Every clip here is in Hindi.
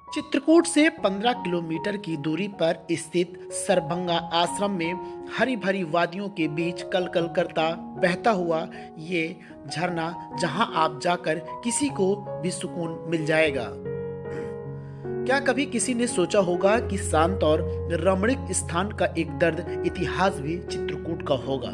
चित्रकूट से 15 किलोमीटर की दूरी पर स्थित सरभंगा आश्रम में हरी भरी वादियों के बीच कल कल करता बहता हुआ ये झरना, जहां आप जाकर किसी को भी सुकून मिल जाएगा। क्या कभी किसी ने सोचा होगा कि शांत और रमणीक स्थान का एक दर्द इतिहास भी चित्रकूट का होगा।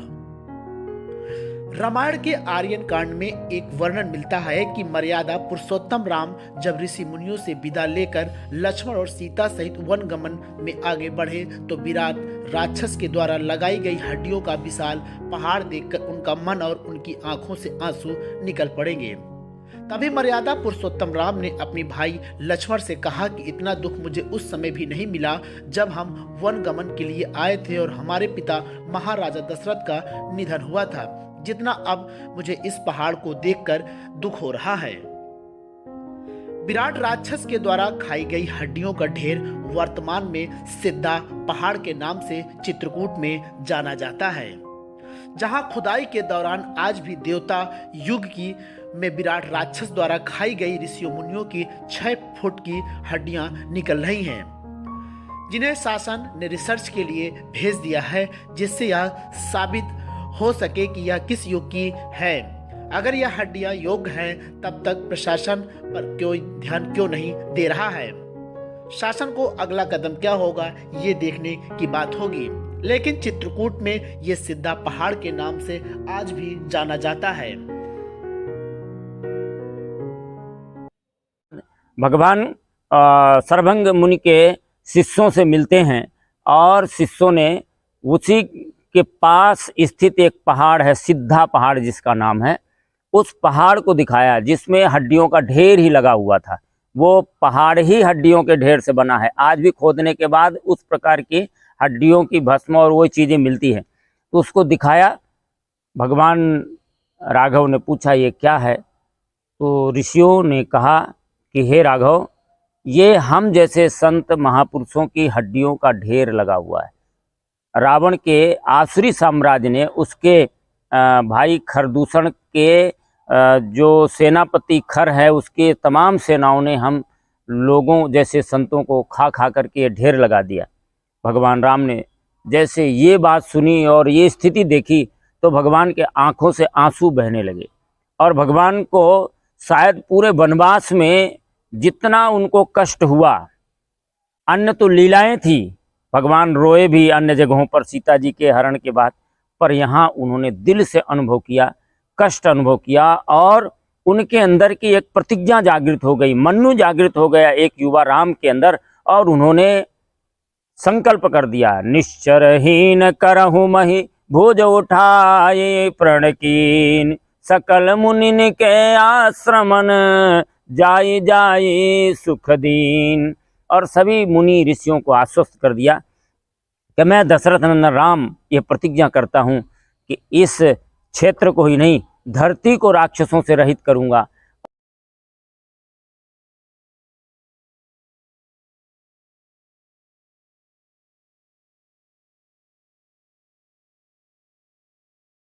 रामायण के आर्यन कांड में एक वर्णन मिलता है कि मर्यादा पुरुषोत्तम राम जब ऋषि मुनियों से विदा लेकर लक्ष्मण और सीता सहित वन गमन में आगे बढ़े तो विराट राक्षस के द्वारा लगाई गई हड्डियों का विशाल पहाड़ देखकर उनका मन और उनकी आंखों से आंसू निकल पड़ेंगे। तभी मर्यादा पुरुषोत्तम राम ने अपने भाई लक्ष्मण से कहा कि इतना दुख मुझे उस समय भी नहीं मिला जब हम वन गमन के लिए आए थे और हमारे पिता महाराजा दशरथ का निधन हुआ था, जितना अब मुझे इस पहाड़ को देखकर दुख हो रहा है। विराट राक्षस के द्वारा खाई गई हड्डियों का ढेर वर्तमान में सिद्धा पहाड़ के नाम से चित्रकूट में जाना जाता है, जहां खुदाई के दौरान आज भी देवता युग की में विराट राक्षस द्वारा खाई गई ऋषियों मुनियों की 6 फुट की हड्डियां निकल रही हैं, जिन्हें शासन ने रिसर्च के लिए भेज दिया है, जिससे यह साबित हो सके कि यह किस युग की है। अगर यह हड्डियां योग्य हैं, तब तक प्रशासन पर कोई ध्यान क्यों नहीं दे रहा है। शासन को अगला कदम क्या होगा, ये देखने की बात होगी। लेकिन चित्रकूट में ये सिद्धा पहाड़ के नाम से आज भी जाना जाता है। भगवान सरभंग मुनि के शिष्यों से मिलते हैं और शिष्यों ने उसी के पास स्थित एक पहाड़ है, सिद्धा पहाड़ जिसका नाम है, उस पहाड़ को दिखाया जिसमें हड्डियों का ढेर ही लगा हुआ था। वो पहाड़ ही हड्डियों के ढेर से बना है। आज भी खोदने के बाद उस प्रकार की हड्डियों की भस्म और वो चीज़ें मिलती हैं, तो उसको दिखाया। भगवान राघव ने पूछा ये क्या है, तो ऋषियों ने कहा कि हे राघव, ये हम जैसे संत महापुरुषों की हड्डियों का ढेर लगा हुआ है। रावण के आसुरी साम्राज्य ने उसके भाई खरदूषण के जो सेनापति खर है, उसके तमाम सेनाओं ने हम लोगों जैसे संतों को खा खा करके ये ढेर लगा दिया। भगवान राम ने जैसे ये बात सुनी और ये स्थिति देखी तो भगवान के आंखों से आंसू बहने लगे, और भगवान को शायद पूरे वनवास में जितना उनको कष्ट हुआ, अन्य तो लीलाएं थी, भगवान रोए भी अन्य जगहों पर सीता जी के हरण के बाद, पर यहाँ उन्होंने दिल से अनुभव किया, कष्ट अनुभव किया, और उनके अंदर की एक प्रतिज्ञा जागृत हो गई, मनु जागृत हो गया एक युवा राम के अंदर, और उन्होंने संकल्प कर दिया, निश्चरहीन करहु महि भुज उठाए प्रण कीन, सकल मुनिन के आश्रमन जाई जाई सुख दीन। और सभी मुनि ऋषियों को आश्वस्त कर दिया कि मैं दशरथ नंदन राम ये प्रतिज्ञा करता हूँ कि इस क्षेत्र को ही नहीं, धरती को राक्षसों से रहित करूँगा,